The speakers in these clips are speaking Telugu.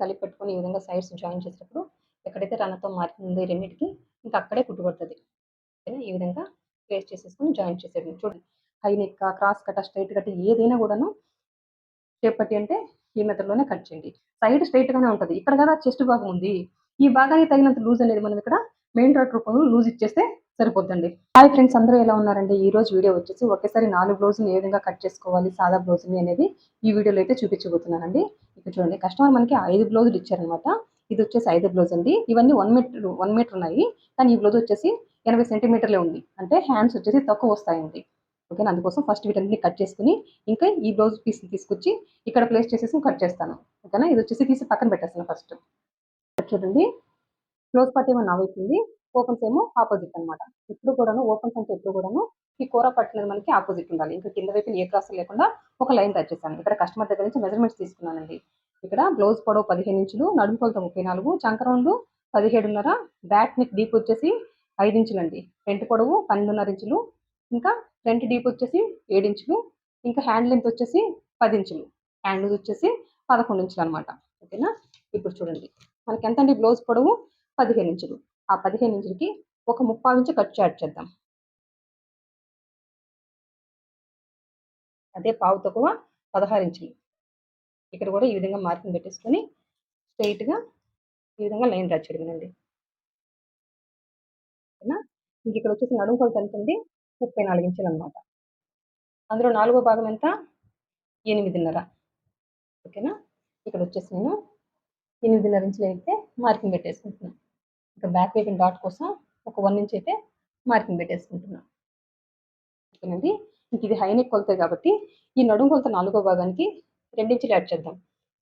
కలిపి పెట్టుకొని ఈ విధంగా సైడ్స్ జాయిన్ చేసేటప్పుడు ఎక్కడైతే రనతో మార్కింగ్ ఉందో ఈ రెండిటికి ఇంకా అక్కడే కుట్టుపడుతుంది. ఓకేనా? ఈ విధంగా ప్లేస్ చేసేసుకొని జాయిన్ చేసేయండి. చూడండి, high neck, cross cut, straight cut ఏదైనా కూడాను షేప్ పట్టి అంటే ఈ మెథడ్‌లోనే కట్ చేయండి. సైడ్ స్ట్రెయిట్‌గానే ఉంటది. ఇక్కడ కదా చెస్ట్ భాగం ఉంది. ఈ భాగానికి తగినంత లూజ్ అనేది మనం ఇక్కడ మెయిన్ డాట్ రూపంలో లూజ్ ఇచ్చేస్తే సరిపోద్దండి. హాయ్ ఫ్రెండ్స్, అందరూ ఎలా ఉన్నారండి? ఈ రోజు వీడియో వచ్చేసి ఒకేసారి 4 బ్లౌజులు ఏ విధంగా కట్ చేసుకోవాలి సాదా బ్లౌజుని అనేది ఈ వీడియోలో అయితే చూపించబోతున్నానండి. ఇక్కడ చూడండి, కస్టమర్ మనకి 5 బ్లౌజులు ఇచ్చారనమాట. ఇది వచ్చేసి 5 బ్లౌజ్ అండి. ఇవన్నీ 1 మీటర్ ఉన్నాయి. కానీ ఈ బ్లౌజ్ వచ్చేసి 80 సెంటీమీటర్లే ఉంది. అంటే హ్యాండ్స్ వచ్చేసి తక్కువ వస్తాయండి. ఓకేనా? అందుకోసం ఫస్ట్ వీటన్నిటిని కట్ చేసుకుని ఇంకా ఈ బ్లౌజ్ పీస్‌ని తీసుకొచ్చి ఇక్కడ ప్లేస్ చేసేసి కట్ చేస్తాను. ఓకేనా? ఇది వచ్చేసి తీసి పక్కన పెట్టేస్తాను ఫస్ట్. చూడండి, క్లోజ్ పార్ట్ ఏమో నా వైపు ఉంది, ఓపెన్స్ ఏమో ఆపోజిట్ అనమాట. ఎప్పుడు కూడాను ఓపెన్స్ అంటే ఎప్పుడు కూడాను ఈ కూర పట్టినది మనకి ఆపోజిట్ ఉండాలి. ఇంకా కింద వైపు ఏ క్రాస్ లేకుండా ఒక లైన్ టచ్ చేశాను. ఇక్కడ కస్టమర్ దగ్గర నుంచి మెజర్మెంట్స్ తీసుకున్నానండి. ఇక్కడ బ్లౌజ్ పొడవు 15 ఇంచులు, నడుము కొలత 34, చంక రౌండ్ 17.5, బ్యాక్ నెక్ డీప్ వచ్చేసి 5 ఇంచులండి, ఫ్రంట్ పొడవు 12.5 ఇంచులు, ఇంకా ఫ్రంట్ డీప్ వచ్చేసి 7 ఇంచులు, ఇంకా హ్యాండ్ లెంత్ వచ్చేసి 10 ఇంచులు, హ్యాండ్ లూజ్ వచ్చేసి 11 ఇంచులు అనమాట. ఓకేనా? ఇప్పుడు చూడండి, మనకి ఎంత అండి బ్లౌజ్ పొడవు 15 ఇంచులు. ఆ 15 ఇంచులకి ఒక 3/4 ఇంచు ఖర్చు యాడ్ చేద్దాం. అదే పావు తక్కువ 16 ఇంచులు. ఇక్కడ కూడా ఈ విధంగా మార్కింగ్ పెట్టేసుకొని స్ట్రైట్‌గా ఈ విధంగా లైన్ డ్రా చేయడమేనండి. ఓకేనా? ఇంక ఇక్కడ వచ్చేసి నడుము కొలత ఎంత ఉంది? 34 ఇంచులు అనమాట. అందులో నాలుగో భాగం ఎంత? 8.5. ఓకేనా? ఇక్కడ వచ్చేసి నేను 8.5 ఇంచులు అయితే మార్కింగ్ పెట్టేసుకుంటున్నాను. ఇక బ్యాక్ వైపున డాట్ కోసం ఒక 1 ఇంచ్ అయితే మార్కింగ్ పెట్టేసుకుంటున్నాను. ఓకేనండి? ఇంక ఇది హై నెక్ కొలతే కాబట్టి ఈ నడుము కొలత నాలుగో భాగానికి 2 ఇంచులు యాడ్ చేద్దాం.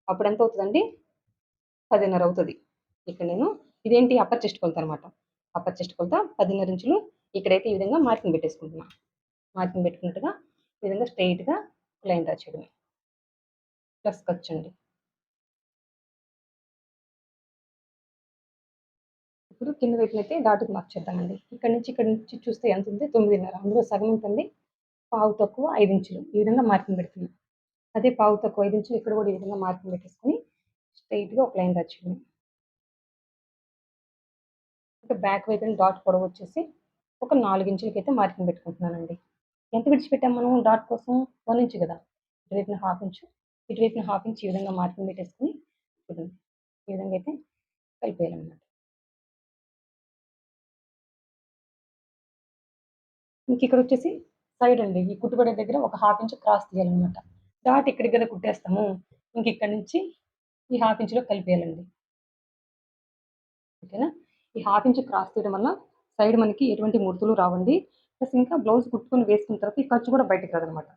అప్పుడు ఎంత అవుతుందండి? 10.5 అవుతుంది. ఇక్కడ నేను ఇదేంటి అప్పర్ చెస్ట్ కొలత అనమాట. అప్పర్ చెస్ట్ కొలత 10.5 ఇంచులు. ఇక్కడైతే ఈ విధంగా మార్కింగ్ పెట్టేసుకుంటున్నా. మార్కింగ్ పెట్టుకున్నట్టుగా ఈ విధంగా స్ట్రెయిట్‌గా లైన్ డ్రా చేయడమే. ప్లస్ ఖర్చండి. ఇప్పుడు కింద వైపునైతే డాట్‌కి మార్క్ చేద్దామండి. ఇక్కడి నుంచి చూస్తే ఎంత ఉంది? 9.5. అందులో సగం ఎంతండి? పావు తక్కువ 5 ఇంచులు. ఈ విధంగా మార్కింగ్ పెడుతున్నా. అదే పావు తక్కువ 5 ఇంచులు ఇక్కడ కూడా ఈ విధంగా మార్కింగ్ పెట్టేసుకొని స్ట్రెయిట్‌గా ఒక లైన్ డ్రా చేయడమే. ఇక బ్యాక్ వైపున డాట్ పొడవు వచ్చేసి ఒక 4 ఇంచులకైతే మార్కింగ్ పెట్టుకుంటున్నానండి. ఎంత విడిచిపెట్టాం మనం డాట్ కోసం? 1 ఇంచ్ కదా! ఇటువైపున హాఫ్ ఇంచు, ఇటువైపున హాఫ్ ఇంచ్ ఈ విధంగా మార్కింగ్ పెట్టేసుకొని చూడండి, ఈ విధంగా అయితే కలిపేయాలన్నమాట. ఇంకిక్కడ వచ్చేసి సైడ్ అండి. ఈ కుట్టుపడే దగ్గర ఒక హాఫ్ ఇంచ్ క్రాస్ తీయాలన్నమాట. డాట్ ఇక్కడికి కదా కుట్టేస్తాము. ఇక్కడి నుంచి ఈ హాఫ్ ఇంచ్‌లో కలిపేయాలండి. ఓకేనా? ఈ హాఫ్ ఇంచ్ క్రాస్ తీయడం వల్ల సైడ్ మనకి ఎటువంటి ముడతలు రావండి. ప్లస్ ఇంకా బ్లౌజ్ కుట్టుకొని వేసుకున్న తర్వాత ఈ ఖర్చు కూడా బయటకి రాదనమాట.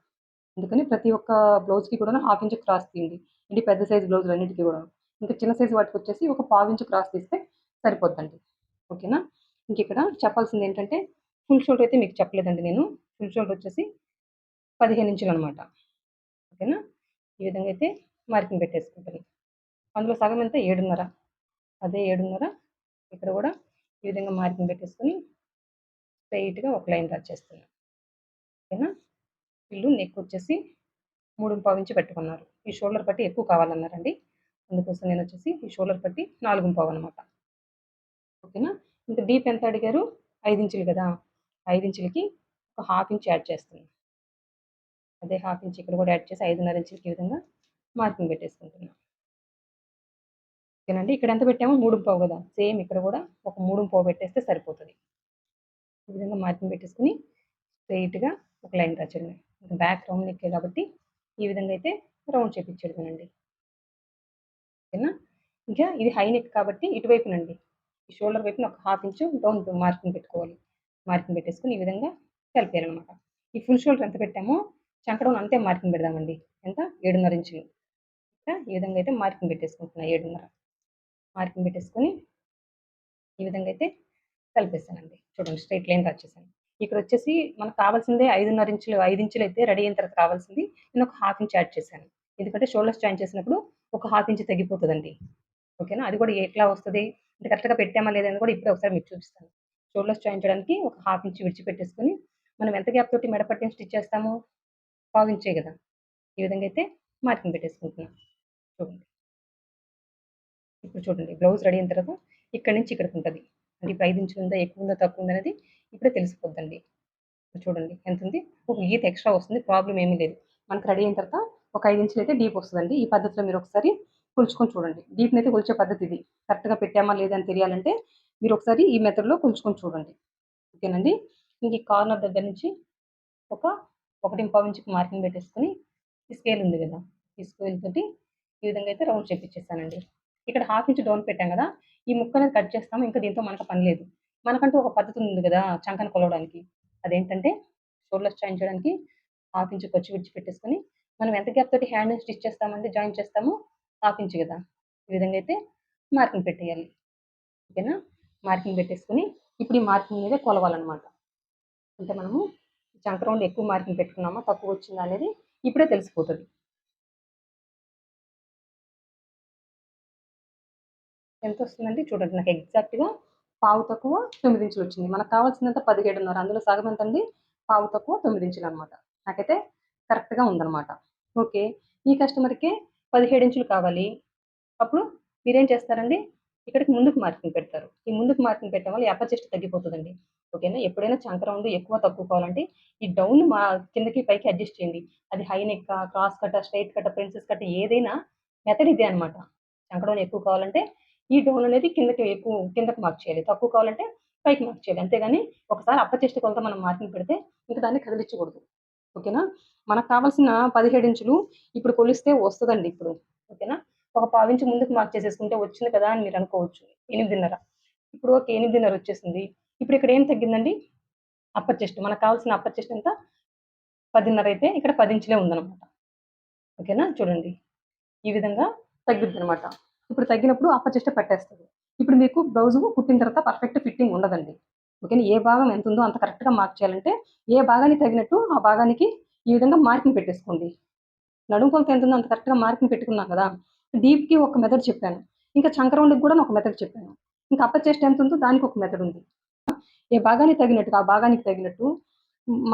అందుకని ప్రతి ఒక్క బ్లౌజ్‌కి కూడాను హాఫ్ ఇంచ్ క్రాస్ తీయండి. ఇది పెద్ద సైజ్ బ్లౌజులన్నిటికి గూడాను. ఇంకా చిన్న సైజ్ వాటికొచ్చేసి ఒక పావు ఇంచ్ క్రాస్ తీస్తే సరిపోద్దండి. ఓకేనా? ఇంకిక్కడ చెప్పాల్సిందేంటంటే ఫుల్ షోల్డర్ అయితే మీకు చెప్పలేదండి నేను. ఫుల్ షోల్డర్ వచ్చేసి 15 ఇంచులనమాట. ఓకేనా? ఈ విధంగా అయితే మార్కింగ్ పెట్టేసుకుంటాను. అందులో సగం ఎంత? 7.5. అదే 7.5 ఇక్కడ గూడా ఈ విధంగా మార్కింగ్ పెట్టేసుకొని స్ట్రెయిట్‌గా ఒక లైన్ డ్రా చేస్తున్నాను. ఓకేనా? వీళ్ళు నెక్ వచ్చేసి 3.5 ఇంచ్ పెట్టుకున్నారు. ఈ షోల్డర్ పట్టి ఎక్కువ కావాలన్నారండి. అందుకోసం నేనొచ్చేసి ఈ షోల్డర్ పట్టి 4.5 అనమాట. ఓకేనా? ఇంక డీప్ ఎంత అడిగారు? 5 ఇంచులు గదా! 5 ఇంచులకి ఒక హాఫ్ ఇంచ్ యాడ్ చేస్తున్నా. అదే హాఫ్ ఇంచ్ ఇక్కడ కూడా యాడ్ చేసి 5.5 ఇంచులకి ఈ విధంగా మార్కింగ్ పెట్టేసుకుంటున్నా. ఓకేనండి. ఇక్కడ ఎంత పెట్టామో 3.5 గదా! సేమ్ ఇక్కడ కూడా ఒక 3.5 పెట్టేస్తే సరిపోతది. ఈ విధంగా మార్కింగ్ పెట్టేసుకొని స్ట్రెయిట్‌గా ఒక లైన్ డ్రా చేయడమే. బ్యాక్ రౌండ్ నెక్కే కాబట్టి ఈ విధంగా అయితే రౌండ్ చేపిచ్చేయడమేనండి. ఓకేనా? ఇంకా ఇది హై నెక్ కాబట్టి ఇటువైపునండి. ఈ షోల్డర్ వైపున ఒక హాఫ్ ఇంచు రౌండ్ మార్కింగ్ పెట్టుకోవాలి. మార్కింగ్ పెట్టేసుకొని ఈ విధంగా కలిపేయాలనమాట. ఈ ఫుల్ షోల్డర్ ఎంత పెట్టామో చంక డౌన్ అంతే మార్కింగ్ పెడదామండి. ఎంత? 7.5 ఇంచులు. ఈ విధంగా అయితే మార్కింగ్ పెట్టేసుకుంటున్నా 7.5. మార్కింగ్ పెట్టేసుకొని ఈ విధంగా అయితే కలిపేసానండి. చూడండి, స్ట్రెయిట్ లైన్ డ్రా చేశాను. ఇక్కడొచ్చేసి మనకు కావాల్సిందే 5.5 ఇంచులు. 5 ఇంచులయితే రెడీ అయిన తర్వాత కావాల్సింది. నేను ఒక హాఫ్ ఇంచ్ యాడ్ చేశాను. ఎందుకంటే షోల్డర్స్ జాయిన్ చేసినప్పుడు ఒక హాఫ్ ఇంచ్ తగ్గిపోతదండి. ఓకేనా? అది కూడా ఎట్లా వస్తది? అంటే కరెక్ట్‌గా పెట్టామా లేదా అని కూడా ఇప్పుడే ఒకసారి మీకు చూపిస్తాను. షోల్డర్స్ జాయిన్ చేయడానికి ఒక హాఫ్ ఇంచ్ విడిచిపెట్టేసుకొని మనం ఎంత గ్యాప్ తోటి మెడ పట్టీని స్టిచ్ చేస్తాము? పావించే గదా! ఈ విధంగా అయితే మార్కింగ్ పెట్టేసుకుంటున్నా. చూడండి. ఇప్పుడు చూడండి బ్లౌజ్ రెడీ అయిన తర్వాత ఇక్కడి నుంచి ఇక్కడికి ఉంటుంది. అంటే ఇప్పుడు 5 ఇంచులు ఉందా, ఎక్కువ ఉందా, తక్కువ ఉందా అనేది ఇప్పుడే తెలిసిపోద్దండి. చూడండి ఎంత ఉంది. ఒక గీత ఎక్స్ట్రా వస్తుంది. ప్రాబ్లమ్ ఏమీ లేదు. మనకు రెడీ అయిన తర్వాత ఒక 5 ఇంచులు అయితే డీప్ వస్తుందండి. ఈ పద్ధతిలో మీరు ఒకసారి కొలుచుకొని చూడండి. డీప్‌ని అయితే కొలిచే పద్ధతి ఇది. కరెక్ట్‌గా పెట్టామా లేదా అని తెలియాలంటే మీరు ఒకసారి ఈ మెథడ్‌లో కొలుచుకొని చూడండి. ఓకేనండి. ఇంక ఈ కార్నర్ దగ్గర నుంచి ఒక 1.5 ఇంచుకి మార్కింగ్ పెట్టేసుకొని ఈ స్కేల్ ఉంది కదా! ఈ స్కేల్ తోటి ఈ విధంగా అయితే రౌండ్ చేపిచ్చేసానండి. ఇక్కడ హాఫ్ ఇంచ్ డౌన్ పెట్టాం కదా! ఈ ముక్కనేది కట్ చేస్తాము. ఇంకా దీంతో మనకు పని లేదు. మనకంటూ ఒక పద్ధతి ఉంది కదా! చంకన కొలవడానికి. అదేంటంటే షోల్డర్స్ జాయిన్ చేయడానికి హాఫ్ ఇంచ్ ఖర్చు విడిచిపెట్టేసుకొని మనం ఎంత గ్యాప్ తోటి హ్యాండ్‌ని స్టిచ్ చేస్తామండి, జాయిన్ చేస్తామో హాఫ్ ఇంచ్ కదా! ఈ విధంగా అయితే మార్కింగ్ పెట్టేయాలి. ఓకేనా? మార్కింగ్ పెట్టేసుకొని ఇప్పుడు ఈ మార్కింగ్ మీదే కొలవాలనమాట. అంటే మనము చంక రౌండ్ ఎక్కువ మార్కింగ్ పెట్టుకున్నామా, తక్కువ వచ్చిందా అనేది ఇప్పుడే తెలిసిపోతది. ఎంతొస్తుందండి చూడండి. నాకు ఎగ్జాక్ట్‌గా పావు తక్కువ 9 ఇంచులొచ్చింది. మనకు కావాల్సిందంతా 17.5. అందులో సగం ఎంతండి? పావు తక్కువ 9 ఇంచులనమాట. నాకైతే కరెక్ట్‌గా ఉందనమాట. ఓకే. ఈ కస్టమర్‌కి 17 ఇంచులు కావాలి. అప్పుడు మీరేం చేస్తారండి? ఇక్కడికి ముందుకు మార్కింగ్ పెడతారు. ఈ ముందుకు మార్కింగ్ పెట్టడం వల్ల ఈ అప్పర్ చెస్ట్ తగ్గిపోతదండి. ఓకేనా? ఎప్పుడైనా చంక రౌండ్ ఎక్కువ, తక్కువ కావాలంటే ఈ డౌన్ కిందకి, పైకి అడ్జస్ట్ చేయండి. అది హై నెక్కా, క్రాస్ కట్టా, స్ట్రెయిట్ కట్టా, ప్రిన్సెస్ కట్ ఏదైనా మెథడ్ ఇదే అనమాట. చంక డౌన్ ఎక్కువ కావాలంటే ఈ డౌన్ అనేది కిందకి మార్క్ చేయాలి. తక్కువ కావాలంటే పైకి మార్క్ చేయాలి. అంతేగాని ఒకసారి అప్పర్ చెస్ట్ కొలత మనం మార్కింగ్ పెడితే ఇంక దాన్ని కదిలిచ్చకూడదు. ఓకేనా? మనకు కావాల్సిన 17 ఇంచులు ఇప్పుడు కొలిస్తే వస్తదండి ఇప్పుడు. ఓకేనా? ఒక పావించి ముందుకు మార్క్ చేసేసుకుంటే వచ్చింది కదా అని మీరు అనుకోవచ్చు. 8:30. ఇప్పుడు ఓకే. 8:30 వచ్చేసింది. ఇప్పుడు ఇక్కడ ఏం తగ్గిందండి? Upper chest. మనకు కావాల్సిన అప్పర్ చెస్ట్ ఎంత? 10:30 అయితే ఇక్కడ 10 ఇంచులే ఉందన్నమాట. ఓకేనా? చూడండి. ఈ విధంగా తగ్గిద్దనమాట. ఇప్పుడు తగ్గినప్పుడు అప్పర్ చెస్టే పట్టేస్తది. ఇప్పుడు మీకు బ్లౌజు కుట్టిన తర్వాత పర్ఫెక్ట్ ఫిట్టింగ్ ఉండదండి. ఓకేనా? ఏ భాగం ఎంతుందో అంత కరెక్ట్‌గా మార్క్ చేయాలంటే, ఏ భాగానికి తగినట్టు ఆ భాగానికి ఈ విధంగా మార్కింగ్ పెట్టేసుకోండి. నడుము కొలత ఎంతుందో అంత కరెక్ట్‌గా మార్కింగ్ పెట్టుకున్నాం కదా! డీప్‌కి ఒక మెథడ్ చెప్పాను. ఇంకా చంక రౌండ్‌కి కూడా ఒక మెథడ్ చెప్పాను. ఇంకా అప్పర్ చెస్ట్ ఎంతుందో దానికి ఒక మెథడ్ ఉంది. ఏ భాగానికి తగినట్టుగా, ఆ భాగానికి తగినట్టు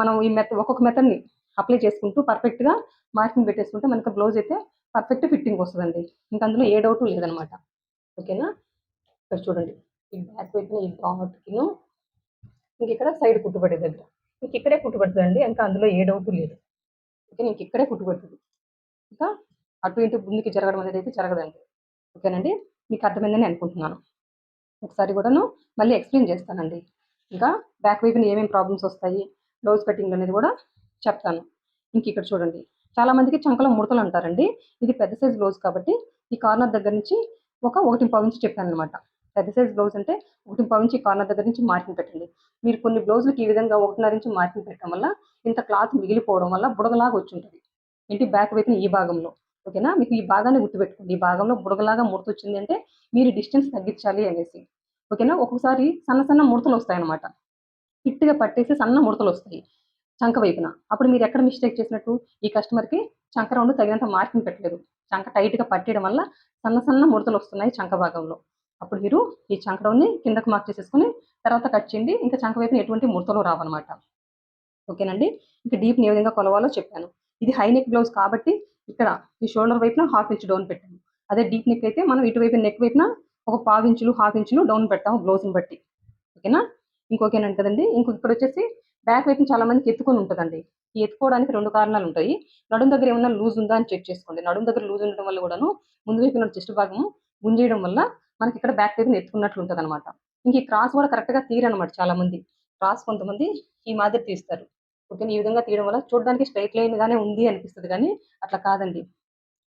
మనం ఈ ఒక్కొక్క మెథడ్‌ని అప్లై చేసుకుంటూ పర్ఫెక్ట్‌గా మార్కింగ్ పెట్టేసుకుంటే మనకు బ్లౌజ్ అయితే పర్ఫెక్ట్ ఫిట్టింగ్ వస్తదండి. ఇంక అందులో ఏ డౌటు లేదనమాట. ఓకేనా? ఇక్కడ చూడండి. ఈ బ్యాక్ వైపున ఈ డాట్‌కిను ఇంకిక్కడ సైడ్ కుట్టుపడే దగ్గర. ఇంకిక్కడే కుట్టుపడుతదండి. ఇంకా అందులో ఏ డౌటు లేదు. ఓకే. ఇంకిక్కడే కుట్టుపడుతది. ఇంకా అటు ఇటు ముందుకి జరగడం అనేదైతే జరగదండి. ఓకేనండి. మీకు అర్థమైందని అనుకుంటున్నాను. ఒకసారి కూడాను మళ్ళీ ఎక్స్‌ప్లెయిన్ చేస్తానండి. ఇంకా బ్యాక్ వైపున ఏమేం ప్రాబ్లమ్స్ వస్తాయి, బ్లౌజ్ కటింగ్ అనేది కూడా చెప్తాను. ఇంకిక్కడ చూడండి. చాలా మందికి చంకలో ముడతలంటారండి. ఇది పెద్ద సైజ్ బ్లౌజ్ కాబట్టి ఈ కార్నర్ దగ్గర నుంచి ఒక 1.5 ఇంచ్ చెప్పాననమాట. పెద్ద సైజ్ బ్లౌజ్ అంటే 1.5 ఇంచ్ ఈ కార్నర్ దగ్గర నుంచి మార్కింగ్ పెట్టండి. మీరు కొన్ని బ్లౌజులకి ఈ విధంగా 1.5 ఇంచ్ మార్కింగ్ పెట్టడం వల్ల ఇంత క్లాత్ మిగిలిపోవడం వల్ల బుడగలాగా వచ్చుంటది. ఏంటి బ్యాక్ వైపున ఈ భాగంలో. ఓకేనా? మీకు ఈ భాగాన్ని గుర్తుపెట్టుకోండి. ఈ భాగంలో బుడగలాగా ముడతొచ్చింది అంటే మీరు డిస్టెన్స్ తగ్గించాలి అనేసి. ఓకేనా? ఒక్కొక్కసారి సన్న సన్న ముడతలొస్తాయన్నమాట. ఫిట్‌గా పట్టేసి సన్న ముడతలొస్తాయి చంక వైపున. అప్పుడు మీరెక్కడ మిస్టేక్ చేసినట్టు, ఈ కస్టమర్‌కి చంక రౌండ్ తగినంత మార్కింగ్ పెట్టలేదు. చంక టైట్‌గా పట్టేయడం వల్ల సన్న సన్న ముడతలొస్తున్నాయి చంక భాగంలో. అప్పుడు మీరు ఈ చంక రౌండ్‌ని కిందకి మార్క్ చేసేసుకొని తర్వాత కట్ చేయండి. ఇంకా చంక వైపున ఎటువంటి ముడతలు రావన్నమాట. ఓకేనండి. ఇంక డీప్‌ని ఏ విధంగా కొలవాలో చెప్పాను. ఇది హై నెక్ బ్లౌజ్ కాబట్టి ఇక్కడ ఈ షోల్డర్ వైపున హాఫ్ ఇంచ్ డౌన్ పెట్టాను. అదే డీప్ నెక్ అయితే మనం ఇటువైపు నెక్ వైపున ఒక పావు ఇంచులు, హాఫ్ ఇంచులు డౌన్ పెడతాము బ్లౌజ్‌ని బట్టి. ఓకేనా? ఇంకోకేనండి కదండీ! ఇక్కడొచ్చేసి బ్యాక్ వైపున చాలా మందికి ఎత్తుకొని ఉంటదండి. ఈ ఎత్తుకోవడానికి 2 కారణాలుంటాయి. నడుము దగ్గర ఏమన్నా లూజ్ ఉందా అని చెక్ చేసుకోండి. నడుము దగ్గర లూజ్ ఉండడం వల్ల కూడాను ముందు వైపున చెస్ట్ భాగము గుంజేయడం వల్ల మనకిక్కడ బ్యాక్ వైపున ఎత్తుకున్నట్లు ఉంటదనమాట. ఇంక ఈ క్రాస్ కూడా కరెక్ట్‌గా తీయరనమాట చాలా మంది. క్రాస్ కొంతమంది ఈ మాదిరి తీస్తారు. ఓకేనా? ఈ విధంగా తీయడం వల్ల చూడడానికి స్ట్రెయిట్ లైన్‌గానే ఉంది అనిపిస్తది గానీ అట్లా కాదండి.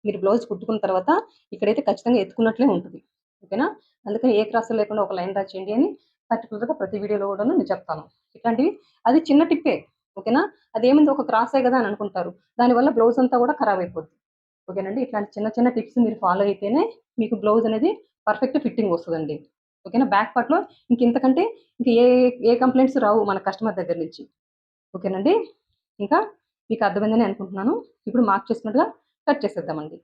మీరు బ్లౌజ్ కుట్టుకున్న తర్వాత ఇక్కడైతే ఖచ్చితంగా ఎత్తుకున్నట్లే ఉంటది. ఓకేనా? అందుకని ఏ క్రాసు లేకుండా ఒక లైన్ డ్రా చేయండి అని పర్టిక్యులర్‌గా ప్రతి వీడియోలో కూడాను నేను చెప్తాను. ఇట్లాంటివి అది చిన్న టిప్పే. ఓకేనా? అదేముంది ఒక క్రాసే గదా అని అనుకుంటారు. దానివల్ల బ్లౌజ్ అంతా కూడా ఖరాబ్ అయిపోద్ది. ఓకేనండి? ఇట్లాంటి చిన్న చిన్న టిప్స్ మీరు ఫాలో అయితేనే మీకు బ్లౌజ్ అనేది పర్ఫెక్ట్ ఫిట్టింగ్ వస్తదండి. ఓకేనా? బ్యాక్ పార్ట్‌లో ఇంకింతకంటే ఇంక ఏ ఏ కంప్లెయింట్స్ రావు మన కస్టమర్ దగ్గర నుంచి. ఓకేనండి? ఇంకా మీకు అర్థమైందని అనుకుంటున్నాను. ఇప్పుడు మార్క్ చేసుకున్నట్టుగా కట్ చేసేద్దామండి.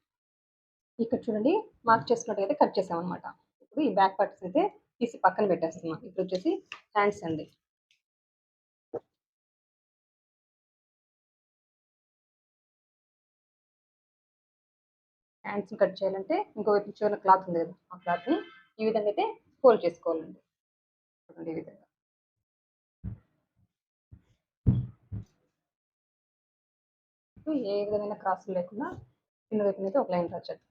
ఇక్కడ చూడండి మార్క్ చేసుకున్నట్టయితే కట్ చేసామనమాట. ఇప్పుడు ఈ బ్యాక్ పార్ట్స్ అయితే తీసి పక్కన పెట్టేస్తున్నాం. ఇప్పుడొచ్చేసి హ్యాండ్స్ అండి. హ్యాండ్స్ని కట్ చేయాలంటే ఇంకోవైపు చివరిన క్లాత్ ఉంది కదా, ఆ క్లాత్ని ఈ విధంగా అయితే ఫోల్డ్ చేసుకోవాలండి. చూడండి ఈ విధంగా. ఏ విధమైన క్రాసులు లేకుండా కింద వైపున అయితే ఒక లైన్ డ్రా చేద్దాం.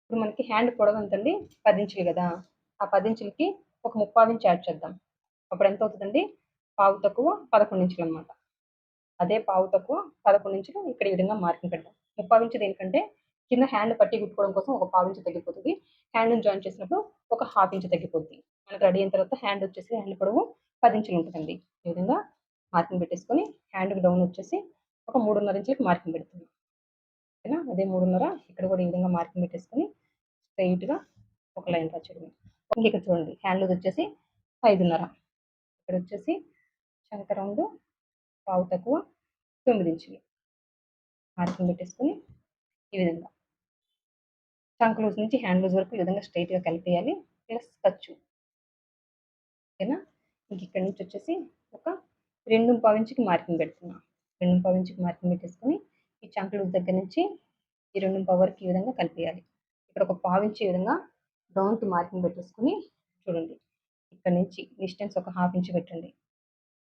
ఇప్పుడు మనకి హ్యాండ్ పొడవు ఎంతండి, 10 ఇంచులు కదా, ఆ 10 ఇంచులకి ఒక 3/4 ఇంచ్ యాడ్ చేద్దాం. అప్పుడు ఎంత అవుతుందండి, పావు తక్కువ 11 ఇంచులు అనమాట. అదే పావు తక్కువ 11 ఇంచులు ఇక్కడ ఈ విధంగా మార్కింగ్ పెడదాం. 3/4 ఇంచు దేనికంటే కింద హ్యాండ్ పట్టి కుట్టుకోవడం కోసం ఒక పావు ఇంచు తగ్గిపోతుంది. హ్యాండ్ని జాయిన్ చేసినప్పుడు ఒక హాఫ్ ఇంచు తగ్గిపోతుంది. మనకు రెడీ అయిన తర్వాత హ్యాండ్ వచ్చేసి హ్యాండ్ పొడవు 10 ఇంచులు ఉంటుందండి. ఈ విధంగా మార్కింగ్ పెట్టేసుకొని హ్యాండ్ డౌన్ వచ్చేసి ఒక 3.5 ఇంచులకి మార్కింగ్ పెడుతుంది. ఓకేనా, అదే 3.5 ఇక్కడ కూడా ఈ విధంగా మార్కింగ్ పెట్టేసుకొని స్ట్రైట్గా ఒక లైన్ డ్రా చేయడం. ఇక్కడ చూడండి హ్యాండ్ లూజ్ వచ్చేసి 5.5, ఇక్కడ వచ్చేసి చంక రౌండ్ పావు తక్కువ 9 ఇంచులు మార్కింగ్ పెట్టేసుకొని ఈ విధంగా చంక లూజ్ నుంచి హ్యాండ్ లూజ్ వరకు ఈ విధంగా స్ట్రైట్గా కలిపేయాలి, ప్లస్ ఖర్చు. ఓకేనా, ఇంక ఇక్కడ నుంచి వచ్చేసి ఒక 2.5 ఇంచుకి మార్కింగ్ పెడుతున్నాం. 2.5 ఇంచుకి మార్కింగ్ పెట్టేసుకొని ఈ చంక లూజ్ దగ్గర నుంచి ఈ 2.5 వరకు ఈ విధంగా కలిపేయాలి. ఇక్కడ ఒక పావు ఇంచు ఈ విధంగా డౌన్కి మార్కింగ్ పెట్టేసుకొని చూడండి, ఇక్కడ నుంచి డిస్టెన్స్ ఒక హాఫ్ ఇంచు పెట్టండి.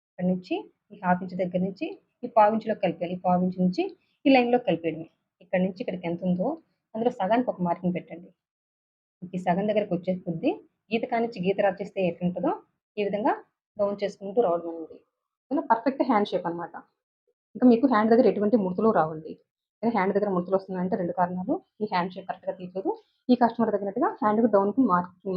ఇక్కడ నుంచి ఈ హాఫ్ ఇంచు దగ్గర నుంచి ఈ పావు ఇంచులో కలిపేయాలి. ఈ పావు ఇంచు నుంచి ఈ లైన్లో కలిపేయడమే. ఇక్కడ నుంచి ఇక్కడికి ఎంత ఉందో అందులో సగానికి ఒక మార్కింగ్ పెట్టండి. ఈ సగం దగ్గరకు వచ్చే కొద్దీ గీత కానిచ్చి గీత రాచేస్తే ఎట్లుంటుందో ఈ విధంగా డౌన్ చేసుకుంటూ రావడం అనేది పర్ఫెక్ట్ హ్యాండ్ షేప్ అనమాట. ఇంకా మీకు హ్యాండ్ దగ్గర ఎటువంటి ముడతలు రావండి. కానీ హ్యాండ్ దగ్గర ముడతలు వస్తున్నాయంటే 2 కారణాలు: ఈ హ్యాండ్ షేప్ కరెక్ట్గా తీయలేదు, ఈ కస్టమర్ తగినట్టుగా హ్యాండ్కి డౌన్కి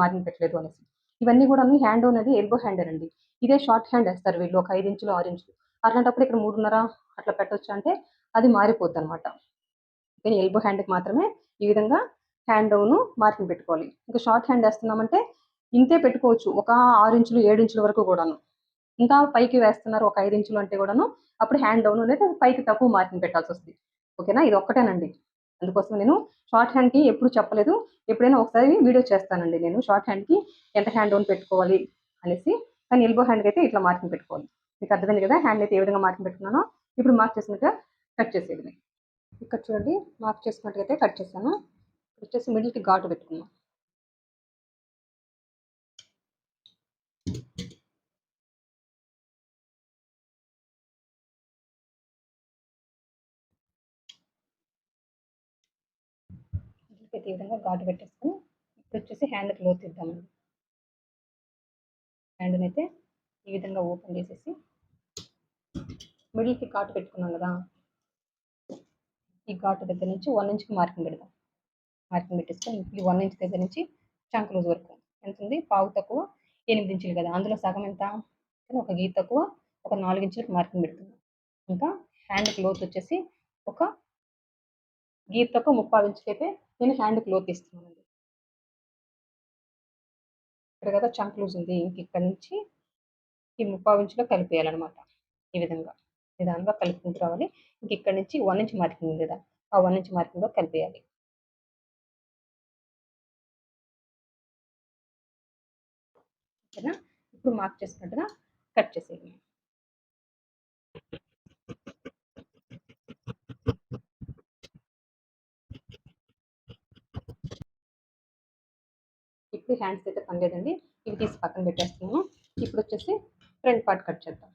మార్కింగ్ పెట్టలేదు అనేసి. ఇవన్నీ కూడా హ్యాండ్ అనేది ఎల్బో హ్యాండ్ అండి. ఇదే షార్ట్ హ్యాండ్ వేస్తారు వీళ్ళు, ఒక 5 ఇంచులు 6 ఇంచులు. అట్లాంటప్పుడు ఇక్కడ 3.5 అట్లా పెట్టొచ్చు అంటే అది మారిపోద్ది అనమాట. కానీ ఎల్బో హ్యాండ్కి మాత్రమే ఈ విధంగా హ్యాండ్ డౌన్ మార్కింగ్ పెట్టుకోవాలి. ఇంకా షార్ట్ హ్యాండ్ వేస్తున్నామంటే ఇంతే పెట్టుకోవచ్చు, ఒక 6 ఇంచులు 7 ఇంచుల వరకు కూడాను. ఇంకా పైకి వేస్తున్నారు ఒక 5 ఇంచులు అంటే కూడాను అప్పుడు హ్యాండ్ డౌన్ అనేది పైకి తక్కువ మార్కింగ్ పెట్టాల్సి వస్తుంది. ఓకేనా, ఇది ఒక్కటేనండి. అందుకోసం నేను షార్ట్ హ్యాండ్కి ఎప్పుడు చెప్పలేదు, ఎప్పుడైనా ఒకసారి వీడియో చేస్తానండి నేను షార్ట్ హ్యాండ్కి ఎంత హ్యాండ్ డౌన్ పెట్టుకోవాలి అనేసి. కానీ ఎల్బో హ్యాండ్కి అయితే ఇట్లా మార్కింగ్ పెట్టుకోవాలి. మీకు అర్థమైంది కదా, హ్యాండ్ అయితే ఏ విధంగా మార్కింగ్ పెట్టుకున్నానో. ఇప్పుడు మార్క్ చేసినట్టుగా కట్ చేసేది. ఇక్కడ చూడండి, మార్క్ చేసుకున్నట్టుగా అయితే కట్ చేశాను. వచ్చేసి మిడిల్కి ఘాటు పెట్టుకున్నాం. ఈ విధంగా ఘాటు పెట్టేసుకొని ఇప్పుడు వచ్చేసి హ్యాండ్ క్లోజ్ ఇద్దామండి. హ్యాండ్ని అయితే ఈ విధంగా ఓపెన్ చేసేసి మిడిల్కి ఘాటు పెట్టుకున్నాం కదా, ఈ ఘాటు దగ్గర నుంచి 1 ఇంచ్కి మార్కింగ్ పెడదాం. మార్కింగ్ పెట్టేసుకొని ఈ 1 ఇంచ్ దగ్గర నుంచి చంక లూజ్ వరకు ఎంత ఉంది, పావు తక్కువ 8 ఇంచులు కదా, అందులో సగం ఎంత, ఒక గీత తక్కువ ఒక 4 ఇంచులకు మార్కింగ్ పెడుతున్నాం. ఇంకా హ్యాండ్ క్లోత్ వచ్చేసి ఒక గీత తక్కువ 3/4 ఇంచుకి అయితే నేను హ్యాండ్ క్లోత్ ఇస్తున్నానండి. ఇక్కడ కదా చంక లూజ్ ఉంది, ఇంక ఇక్కడ నుంచి ఈ 3/4 ఇంచులో కలిపేయాలన్నమాట. ఈ విధంగా నిదానంగా కలుపుకుంటూ రావాలి. ఇంక ఇక్కడ నుంచి 1 ఇంచ్ మార్కింగ్ ఉంది కదా, ఆ 1 ఇంచ్ మార్కింగ్లో కలిపేయాలి. ఓకేనా, ఇప్పుడు మార్క్ చేసుకున్నట్టుగా కట్ చేసేయండి. ఇప్పుడు హ్యాండ్స్ అయితే పని లేదండి, ఇవి తీసి పక్కన పెట్టేస్తున్నాను. ఇప్పుడు వచ్చేసి ఫ్రంట్ పార్ట్ కట్ చేద్దాం.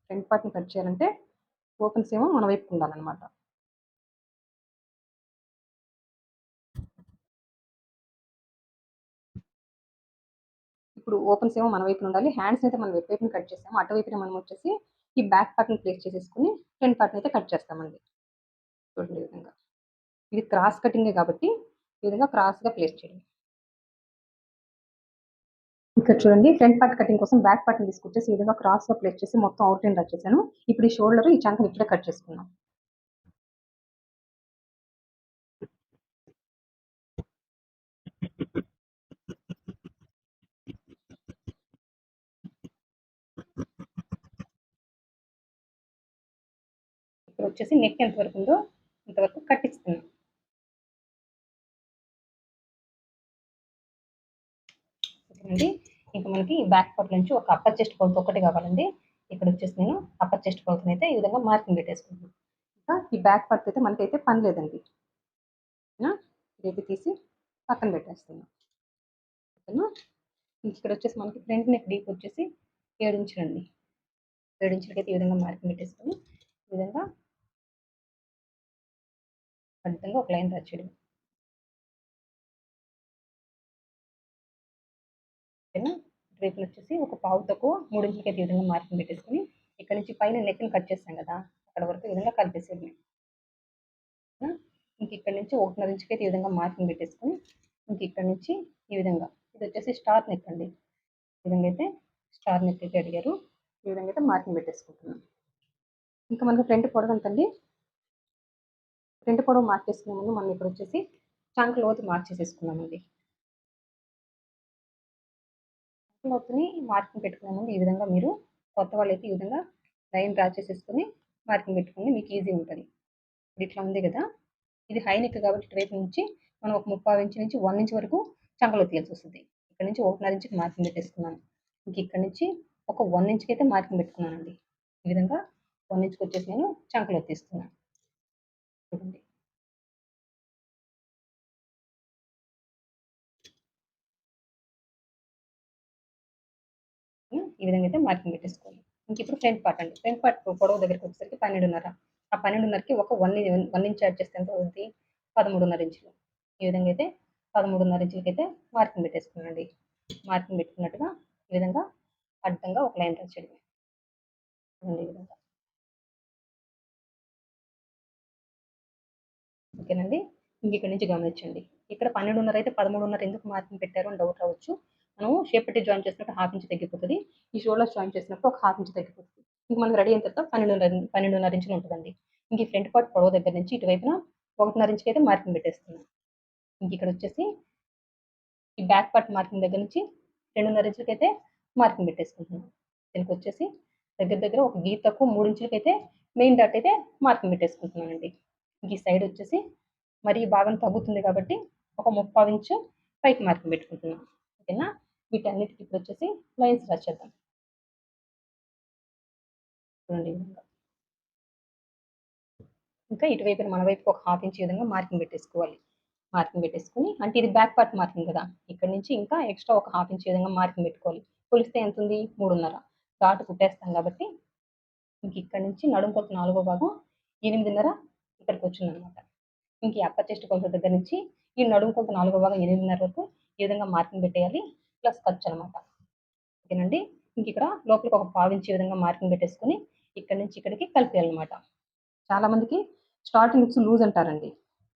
ఫ్రంట్ పార్ట్ని కట్ చేయాలంటే ఓపెన్స్ ఏమో మన వైపు ఉండాలన్నమాట. ఇప్పుడు ఓపెన్స్ ఏమో మన వైపున ఉండాలి, హ్యాండ్స్ అయితే మనం వైపుని కట్ చేసాము, అటువైపున మనం వచ్చేసి ఈ బ్యాక్ పార్ట్ని ప్లేస్ చేసేసుకుని ఫ్రంట్ పార్ట్ని అయితే కట్ చేస్తామండి. చూడండి ఈ విధంగా, ఇది క్రాస్ కటింగే కాబట్టి ఈ విధంగా క్రాస్గా ప్లేస్ చేయండి. ఇక్కడ చూడండి, ఫ్రంట్ పార్ట్ కటింగ్ కోసం బ్యాక్ పార్ట్ని తీసుకొచ్చేసి ఈ విధంగా క్రాస్గా ప్లేస్ చేసి మొత్తం అవుట్ లైన్ వచ్చేసాను. ఇప్పుడు ఈ షోల్డర్ ఈ చంకని ఇప్పుడే కట్ చేసుకున్నాం. ఇప్పుడు వచ్చేసి నెక్ ఎంత వరకు ఉందో ఇంతవరకు కట్టిస్తున్నాం. ఓకేనండి, ఇంకా మనకి బ్యాక్ పార్ట్ నుంచి ఒక అప్పర్ చెస్ట్ కొలత ఒకటి కావాలండి. ఇక్కడ వచ్చేసి నేను అప్పర్ చెస్ట్ కొలతను అయితే ఈ విధంగా మార్కింగ్ పెట్టేసుకుంటున్నాను. ఇంకా ఈ బ్యాక్ పార్ట్ అయితే మనకైతే పని లేదండి. ఓకేనా? ఇదైతే తీసి పక్కన పెట్టేస్తున్నాం. ఓకేనా? ఇక్కడ వచ్చేసి మనకి ఫ్రంట్ నెక్ డీప్ వచ్చేసి 7 ఇంచులండి. 7 ఇంచులకైతే ఈ విధంగా మార్కింగ్ పెట్టేసుకొని ఈ విధంగా అడ్డంగా ఒక లైన్ డ్రా చేయడం. ఓకేనా? ఇటువైపున వచ్చేసి ఒక పావు తక్కువ 3 ఇంచులకైతే ఈ విధంగా మార్కింగ్ పెట్టేసుకొని ఇక్కడ నుంచి పైన నెక్ని కట్ చేస్తాం కదా, అక్కడ వరకు ఈ విధంగా కలిపేసేయండి. ఇంక ఇక్కడ నుంచి 1.5 ఇంచుకైతే ఈ విధంగా మార్కింగ్ పెట్టేసుకొని ఇంక ఇక్కడ నుంచి ఈ విధంగా ఇది వచ్చేసి స్టార్ నెక్ అండి. ఈ విధంగా అయితే స్టార్ నెక్ అయితే అడిగారు. ఈ విధంగా అయితే మార్కింగ్ పెట్టేసుకుంటున్నాం. ఇంకా మనకి ఫ్రంట్ పొడవు ఎంతండి? ఫ్రంట్ పొడవు మార్క్ చేసుకునే ముందు మనం ఇక్కడ వచ్చేసి చంక లోతు మార్క్ చేసేసుకున్నామండి. లోతుని మార్కింగ్ పెట్టుకునే ముందు ఈ విధంగా మీరు కొత్త వాళ్ళైతే ఈ విధంగా లైన్ డ్రా చేసేసుకొని మార్కింగ్ పెట్టుకుని మీకు ఈజీ ఉంటుంది. ఇప్పుడు ఇట్లా ఉంది కదా, ఇది హై నెక్ కాబట్టి ఇటువైపు నుంచి మనం ఒక 3/4 ఇంచు నుంచి 1 ఇంచ్ వరకు చంకలో తీయాల్సి వస్తుంది. ఇక్కడ నుంచి 1.5 ఇంచుకి మార్కింగ్ పెట్టేసుకున్నాను. ఇంక ఇక్కడ నుంచి ఒక 1 ఇంచుకి అయితే మార్కింగ్ పెట్టుకున్నానండి. ఈ విధంగా 1 ఇంచుకి వచ్చేసి నేను చంకలో తీస్తున్నాను. చూడండి. ఈ విధంగా అయితే మార్కింగ్ పెట్టేసుకోవాలి. ఇంక ఇప్పుడు ఫ్రంట్ పార్ట్ అండి. ఫ్రంట్ పార్ట్ పొడవు దగ్గరికి వచ్చేసరికి 12.5. ఆ 12.5కి ఒక 1 ఇంచ్ యాడ్ చేస్తే ఎంత అవుతుంది? 13.5 ఇంచులు. ఈ విధంగా అయితే 13.5 ఇంచులకి అయితే మార్కింగ్ పెట్టేసుకున్నానండి. మార్కింగ్ పెట్టుకున్నట్టుగా ఈ విధంగా అడ్డంగా ఒక లైన్ డ్రా చేయడమే. ఈ విధంగా. ఓకేనండి. ఇంక ఇక్కడ నుంచి గమనించండి. ఇక్కడ 12.5 అయితే 13.5 ఎందుకు మార్కింగ్ పెట్టారు అని డౌట్ రావచ్చు. మనం షేప్ పెట్టి జాయిన్ చేసినప్పుడు 1/2 ఇంచ్ తగ్గిపోతుంది. ఈ షోల్డర్స్ జాయిన్ చేసినప్పుడు ఒక 1/2 ఇంచ్ తగ్గిపోతుంది. ఇంక మనకి రెడీ అయిన తర్వాత 12.5 ఇంచులు ఉంటుందండి. ఇంక ఈ ఫ్రంట్ పార్ట్ పొడవు దగ్గర నుంచి ఇటువైపున 1.5 ఇంచుకి అయితే మార్కింగ్ పెట్టేస్తున్నాను. ఇంక ఇక్కడ వచ్చేసి ఈ బ్యాక్ పార్ట్ మార్కింగ్ దగ్గర నుంచి 2.5 ఇంచులకి అయితే మార్కింగ్ పెట్టేసుకుంటున్నాను. దీనికి వచ్చేసి దగ్గర దగ్గర ఒక గీత తక్కువ 3 ఇంచులకి అయితే మెయిన్ డాట్ అయితే మార్కింగ్ పెట్టేసుకుంటున్నానండి. ఈ సైడ్ వచ్చేసి మరి భాగం తగ్గుతుంది కాబట్టి ఒక 3/4 ఇంచు పైకి మార్కింగ్ పెట్టుకుంటున్నాను. ఓకేనా? వీటన్నిటికి ఇప్పుడు వచ్చేసి లైన్స్ డ్రా చేద్దాం. చూడండి ఈ విధంగా. ఇంకా ఇటువైపున మన వైపుకి ఒక 1/2 ఇంచ్ విధంగా మార్కింగ్ పెట్టేసుకోవాలి. మార్కింగ్ పెట్టేసుకొని అంటే ఇది బ్యాక్ పార్ట్ మార్కింగ్ కదా, ఇక్కడ నుంచి ఇంకా ఎక్స్ట్రా ఒక 1/2 ఇంచ్ విధంగా మార్కింగ్ పెట్టుకోవాలి. కొలిస్తే ఎంత ఉంది? 3.5. డాట్ కుట్టేస్తాం కాబట్టి ఇంక ఇక్కడ నుంచి నడుము కొలత 4వ భాగం 8.5 ఇక్కడికి వచ్చిందనమాట. ఇంక ఈ అప్పర్ చెస్ట్ కొలత దగ్గర నుంచి ఈ నడుము కొలత 4వ భాగం 8.5 వరకు ఈ విధంగా మార్కింగ్ పెట్టేయాలి. ప్లస్ ఖర్చు అనమాట. ఓకేనండి. ఇంక ఇక్కడ లోపలికి ఒక 1/4 ఇంచ్ విధంగా మార్కింగ్ పెట్టేసుకొని ఇక్కడ నుంచి ఇక్కడికి కలిపేయాలన్నమాట. చాలా మందికి స్టార్టింగ్ హుక్స్ లూజ్ అంటారండి.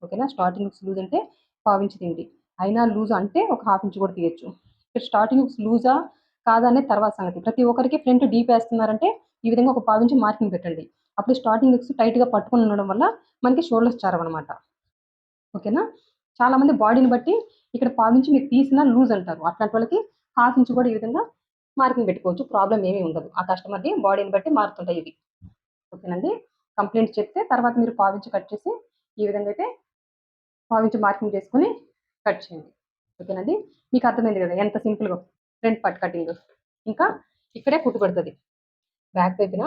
ఓకేనా? స్టార్టింగ్ హుక్స్ లూజ్ అంటే 1/4 ఇంచ్ తీయండి. అయినా లూజ్ అంటే ఒక 1/2 ఇంచ్ కూడా తీయొచ్చు. ఇక్కడ స్టార్టింగ్ హుక్స్ లూజా కాదా అనేది తర్వాత సంగతి. ప్రతి ఒక్కరికి ఫ్రంట్ డీప్ వేస్తున్నారంటే ఈ విధంగా ఒక 1/4 ఇంచ్ మార్కింగ్ పెట్టండి. అప్పుడు స్టార్టింగ్ హుక్స్ టైట్‌గా పట్టుకొని ఉండడం వల్ల మనకి షోల్డర్స్ చారవనమాట. ఓకేనా? చాలా మంది బాడీని బట్టి ఇక్కడ 1/4 ఇంచ్ మీరు తీసినా లూజ్ అంటారు. అట్లాంటి వాళ్ళకి 1/2 ఇంచ్ కూడా ఈ విధంగా మార్కింగ్ పెట్టుకోవచ్చు. ప్రాబ్లమ్ ఏమీ ఉండదు. ఆ కస్టమర్‌ని బాడీని బట్టి మారుతుంటాయి ఇవి. ఓకేనండి. కంప్లెయింట్ చెప్తే తర్వాత మీరు 1/4 ఇంచ్ కట్ చేసి ఈ విధంగా అయితే 1/4 ఇంచ్ మార్కింగ్ చేసుకొని కట్ చేయండి. ఓకేనండి. మీకు అర్థమైంది కదా ఎంత సింపుల్‌గా ఫ్రంట్ పార్ట్ కటింగ్. ఇంకా ఇక్కడే కుట్టు పడుతుంది. బ్యాక్ వైపున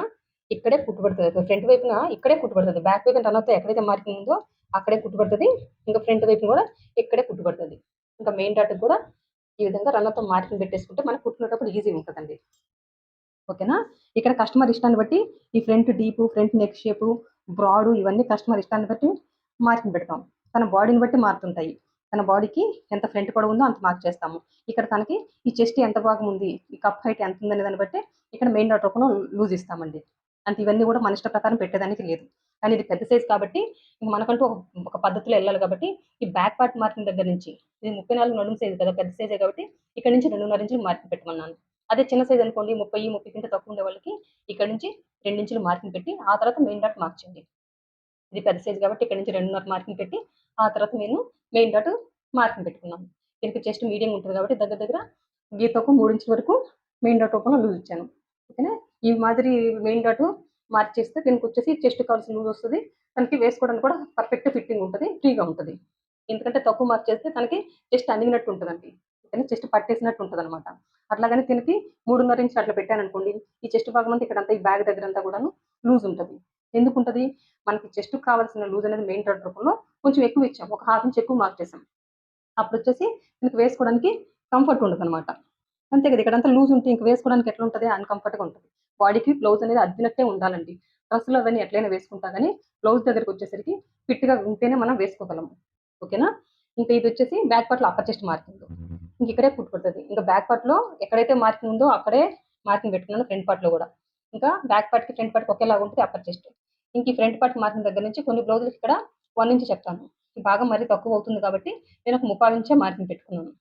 ఇక్కడే కుట్టు పడుతుంది. ఫ్రంట్ వైపున ఇక్కడే కుట్టు పడుతుంది. బ్యాక్ వైపున రన్అవుట్ ఎక్కడైతే మార్కింగ్ ఉందో అక్కడే కుట్టు పడుతుంది. ఇంకా ఫ్రంట్ వైపున కూడా ఇక్కడే కుట్టు పడుతుంది. ఇంకా మెయిన్ డాట్ కూడా ఈ విధంగా రన్అవుట్‌తో మార్కింగ్ పెట్టేసుకుంటే మనకు కుట్టుకునేటప్పుడు ఈజీగా ఉంటుందండి. ఓకేనా? ఇక్కడ కస్టమర్ ఇష్టాన్ని బట్టి ఈ front deep, front neck shape, broad ఇవన్నీ కస్టమర్ ఇష్టాన్ని బట్టి మార్కింగ్ పెడతాం. తన బాడీని బట్టి మారుతుంటాయి. తన బాడీకి ఎంత ఫ్రంట్ పొడవు ఉందో అంత మార్క్ చేస్తాము. ఇక్కడ తనకి ఈ చెస్ట్ ఎంత భాగం ఉంది, ఈ కప్ హైట్ ఎంత ఉందనే దాన్ని బట్టి ఇక్కడ మెయిన్ డాట్ రూపంలో లూజ్ ఇస్తామండి. అంటే ఇవన్నీ కూడా మన ఇష్ట ప్రకారం పెట్టేదానికి లేదు. కానీ ఇది పెద్ద సైజ్ కాబట్టి ఇంక మనకంటూ ఒక పద్ధతిలో వెళ్ళాలి కాబట్టి ఈ బ్యాక్ పార్ట్ మార్కింగ్ దగ్గర నుంచి ఇది 34 నడుము సైజ్ కదా, పెద్ద సైజే కాబట్టి ఇక్కడ నుంచి 2.5 ఇంచులు మార్కింగ్ పెట్టమన్నాను. అదే చిన్న సైజ్ అనుకోండి 30 కంటే తక్కువ ఉండే వాళ్ళకి ఇక్కడ నుంచి 2 ఇంచులు మార్కింగ్ పెట్టి ఆ తర్వాత మెయిన్ డాట్ మార్క్ చేయండి. ఇది పెద్ద సైజ్ కాబట్టి ఇక్కడ నుంచి 2.5 మార్కింగ్ పెట్టి ఆ తర్వాత నేను మెయిన్ డాట్ మార్కింగ్ పెట్టుకున్నాను. దీనికి చెస్ట్ మీడియం ఉంటుంది కాబట్టి దగ్గర దగ్గర గీతకు 3 ఇంచుల వరకు మెయిన్ డాట్ రూపంలో లూజ్ ఇచ్చాను. ఓకేనా? ఈ మాదిరి మెయిన్ డాట్ మార్క్ చేస్తే దీనికి వచ్చేసి చెస్ట్ కావాల్సిన లూజ్ వస్తుంది. తనకి వేసుకోవడానికి కూడా పర్ఫెక్ట్ ఫిట్టింగ్ ఉంటుంది, ఫ్రీగా ఉంటుంది. ఎందుకంటే తక్కువ మార్క్ చేస్తే తనకి చెస్ట్ అణిగినట్టు ఉంటుందండి. ఓకేనా? చెస్ట్ పట్టేసినట్టు ఉంటుంది అనమాట. అట్లాగని తినకి 3.5 ఇంచులు అట్లా పెట్టాననుకోండి, ఈ చెస్ట్ భాగం అంతా ఇక్కడంతా ఈ బ్యాక్ దగ్గర అంతా కూడాను లూజ్ ఉంటది. ఎందుకుంటది? మనకి చెస్ట్‌కి కావాల్సిన లూజ్ అనేది మెయిన్ డాట్ రూపంలో కొంచెం ఎక్కువ ఇచ్చాం. ఒక హాఫ్ ఇంచ్ ఎక్కువ మార్క్ చేసాం. అప్పుడొచ్చేసి మీకు వేసుకోవడానికి కంఫర్ట్ ఉండదనమాట. అంతే కదా! ఇక్కడంతా లూజ్ ఉంటే ఇంక వేసుకోవడానికి ఎట్లుంటది? అన్‌కంఫర్ట్‌గా ఉంటది. బాడీకి బ్లౌజ్ అనేది అద్దినట్టే ఉండాలండి. డ్రెస్సులు అవన్నీ ఎట్లైనా వేసుకుంటా గానీ, బ్లౌజ్ దగ్గరికొచ్చేసరికి ఫిట్‌గా ఉంటేనే మనం వేసుకోగలము. ఓకేనా? ఇంకా ఇదొచ్చేసి బ్యాక్ పార్ట్‌లో అప్పర్ చెస్ట్ మార్కింగ్. ఇంకిక్కడే కుట్టు పడతది. ఇంకా బ్యాక్ పార్ట్‌లో ఎక్కడైతే మార్కింగ్ ఉందో అక్కడే మార్కింగ్ పెట్టుకున్నాను ఫ్రంట్ పార్ట్‌లో గూడా. ఇంకా బ్యాక్ పార్ట్‌కి, ఫ్రంట్ పార్ట్‌కి ఒకేలాగా ఉంటది అప్పర్ చెస్ట్. ఇంక ఈ ఫ్రంట్ పార్ట్ మార్కింగ్ దగ్గర నుంచి కొన్ని బ్లౌజులకి ఇక్కడ 1 ఇంచ్ చెప్తాను. ఈ భాగం మరీ తక్కువ అవుతుంది కాబట్టి నేను ఒక 3/4 ఇంచే మార్కింగ్ పెట్టుకున్నాను.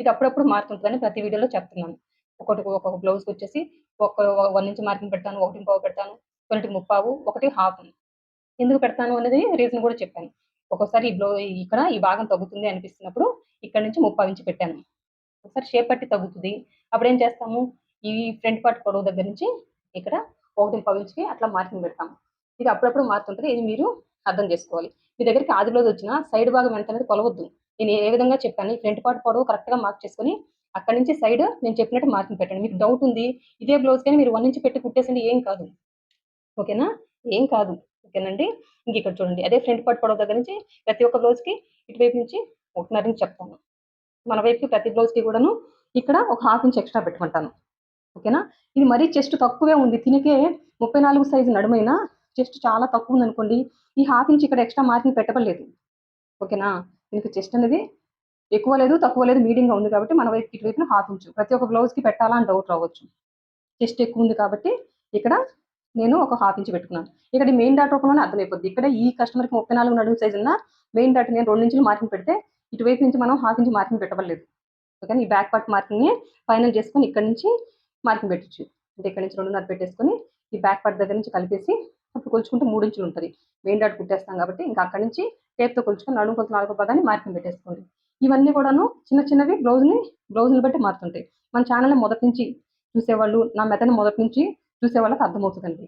ఇది అప్పుడప్పుడు మారుతుంటదని ప్రతి వీడియోలో చెప్తున్నాను. ఒక్కొక్క బ్లౌజ్‌కొచ్చేసి ఒక 1 ఇంచ్ మార్కింగ్ పెడతాను. 1.25 పెడతాను. కొన్నిటికి 3/4, ఒకటి హాఫ్. ఎందుకు పెడతాను అనేది రీజన్ గూడా చెప్పాను. ఒక్కోసారి ఇక్కడ ఈ భాగం తగ్గుతుంది అనిపిస్తున్నప్పుడు ఇక్కడి నుంచి 3/4 ఇంచ్ పెట్టాను. ఒకసారి షేప్ బట్టి తగ్గుతది. అప్పుడేం చేస్తాము, ఈ ఫ్రంట్ పార్ట్ పొడవు దగ్గర నుంచి ఇక్కడ 1.25 ఇంచ్‌కి అట్లా మార్కింగ్ పెడతాము. ఇది అప్పుడప్పుడు మారుతుంటది. ఇది మీరు అర్థం చేసుకోవాలి. మీ దగ్గరికి ఆది బ్లౌజ్ వచ్చినా సైడ్ భాగం ఎంతనేది కొలవద్దు. నేను ఏ విధంగా చెప్పాను, ఈ ఫ్రంట్ పార్ట్ పొడవు కరెక్ట్‌గా మార్క్ చేసుకొని, అక్కడి నుంచి సైడ్ నేను చెప్పినట్టు మార్కింగ్ పెట్టండి. మీకు డౌట్ ఉంది, ఇదే బ్లౌజ్‌కని మీరు 1 ఇంచ్ పెట్టి కుట్టేసండి ఏం కాదు. ఓకేనా? ఏం కాదు. ఓకేనండి. ఇంకిక్కడ చూడండి. అదే ఫ్రంట్ పార్ట్ పొడవు దగ్గర నుంచి ప్రతి ఒక్క బ్లౌజ్‌కి ఇటువైపు నుంచి 1.5 ఇంచ్ చెప్తాను. మన వైపుకి ప్రతి బ్లౌజ్‌కి కూడాను ఇక్కడ ఒక హాఫ్ ఇంచ్ ఎక్స్‌ట్రా పెట్టమంటాను. ఓకేనా? ఇది మరీ చెస్ట్ తక్కువే ఉంది. తినకే 34 సైజు నడుమైనా చెస్ట్ చాలా తక్కువుందనుకోండి, ఈ హాఫ్ ఇంచ్ ఇక్కడ ఎక్స్‌ట్రా మార్కింగ్ పెట్టపలేదు. ఓకేనా? దీనికి చెస్ట్ అనేది ఎక్కువ లేదు, తక్కువ లేదు, మీడియంగా ఉంది కాబట్టి మన వైపుకి ఇటువైపున హాఫ్ ఇంచు. ప్రతి ఒక్క బ్లౌజ్‌కి పెట్టాలా అని డౌట్ రావచ్చు. చెస్ట్ ఎక్కువుంది కాబట్టి ఇక్కడ నేను ఒక హాఫ్ ఇంచ్ పెట్టుకున్నాను. ఇక్కడ ఈ మెయిన్ డాట్ రూపంలోనే అర్థమైపోద్ది. ఇక్కడ ఈ కస్టమర్‌కి 34 నడుము సైజ్ ఉన్న మెయిన్ డాట్ నేను 2 ఇంచులు మార్కింగ్ పెడితే, ఇటువైపు నుంచి మనం హాఫ్ ఇంచ్ మార్కింగ్ పెట్టవలేదు. ఓకేనా? ఈ బ్యాక్ పార్ట్ మార్కింగ్‌ని ఫైనల్ చేసుకొని ఇక్కడి నుంచి మార్కింగ్ పెట్టొచ్చు. అంటే ఇక్కడి నుంచి 2.5 పెట్టేసుకొని, ఈ బ్యాక్ పార్ట్ దగ్గర నుంచి కలిపేసి అప్పుడు కొలుచుకుంటే 3 ఇంచులు ఉంటది. మెయిన్ డాట్ కుట్టేస్తాం కాబట్టి ఇంకా అక్కడి నుంచి టేప్‌తో కొలుచుకొని నడుము కొలత 4 భాగాన్ని మార్కింగ్ పెట్టేసుకోండి. ఇవన్నీ కూడాను చిన్న చిన్నవి బ్లౌజ్‌ని బట్టి మారుతుంటాయి. మన ఛానెల్‌ని మొదటి నుంచి చూసేవాళ్ళు, నా మెథడ్‌ని మొదటి నుంచి చూసే వాళ్ళకి అర్థమవుతదండి.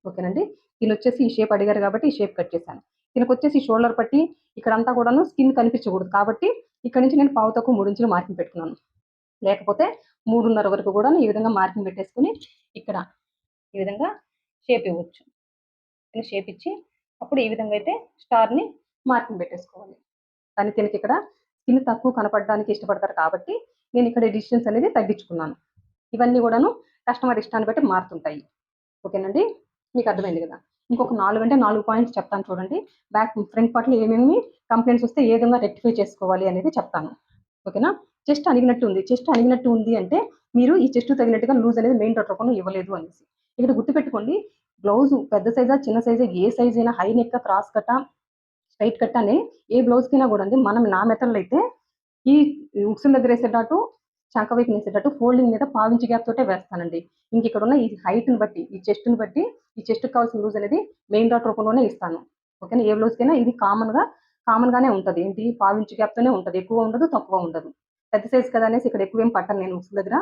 ఓకేనండి. తినొచ్చేసి ఈ షేప్ అడిగారు కాబట్టి ఈ షేప్ కట్ చేశాను. తినకొచ్చేసి షోల్డర్ పట్టి ఇక్కడంతా కూడాను స్కిన్ కనిపించకూడదు కాబట్టి ఇక్కడి నుంచి నేను పావు తక్కువ 3 ఇంచులు మార్కింగ్ పెట్టుకున్నాను. లేకపోతే 3:30 వరకు కూడా ఈ విధంగా మార్కింగ్ పెట్టేసుకొని ఇక్కడ ఈ విధంగా షేప్ ఇవ్వచ్చు. షేప్ ఇచ్చి అప్పుడు ఈ విధంగా అయితే స్టార్‌ని మార్కింగ్ పెట్టేసుకోవాలి. కానీ తినకిక్కడ స్కిన్ తక్కువ కనపడడానికి ఇష్టపడతారు కాబట్టి నేను ఇక్కడ డిస్టెన్స్ అనేది తగ్గించుకున్నాను. ఇవన్నీ కూడాను కస్టమర్ ఇష్టాన్ని బట్టి మారుతుంటాయి. ఓకేనండి. మీకు అర్థమైంది కదా! ఇంకొక 4 అంటే 4 పాయింట్స్ చెప్తాను చూడండి. ఫ్రంట్ పార్ట్‌లో ఏమేమి కంప్లెయింట్స్ వస్తే ఏ విధంగా రెక్టిఫై చేసుకోవాలి అనేది చెప్తాను. ఓకేనా? చెస్ట్ అణిగినట్టు ఉంది. చెస్ట్ అణిగినట్టు ఉంది అంటే మీరు ఈ చెస్ట్‌కి తగినట్టుగా లూజ్ అనేది మెయిన్ డాట్ రూపంలో ఇవ్వలేదు అనేసి. ఇక్కడ గుర్తుపెట్టుకోండి, బ్లౌజు పెద్ద సైజా, చిన్న సైజా, ఏ సైజ్ అయినా హై నెక్క, క్రాస్ కట్టా, స్ట్రెయిట్ కట్ అని ఏ బ్లౌజ్‌కైనా గూడండి నా మెథడ్‌లో అయితే ఈ ఉక్సుల దగ్గర ఏసే డాటు, చంక వైపున ఏసేటట్టు ఫోల్డింగ్ మీద పావించి గ్యాప్ తోటే వేస్తానండి. ఇంకిక్కడున్న ఈ హైట్‌ని బట్టి, ఈ చెస్ట్‌ని బట్టి, ఈ చెస్ట్‌కి కావాల్సిన లూజ్ అనేది మెయిన్ డాట్ రూపంలోనే ఇస్తాను. ఓకేనా? ఏ బ్లౌజ్‌కైనా ఇది కామన్‌గానే ఉంటది. ఏంటి పావించి గ్యాప్‌తోనే ఉంటది. ఎక్కువ ఉండదు, తక్కువ ఉండదు. పెద్ద సైజ్ కదా అనేసి ఇక్కడ ఎక్కువేం పట్టను నేను ఉక్సుల దగ్గర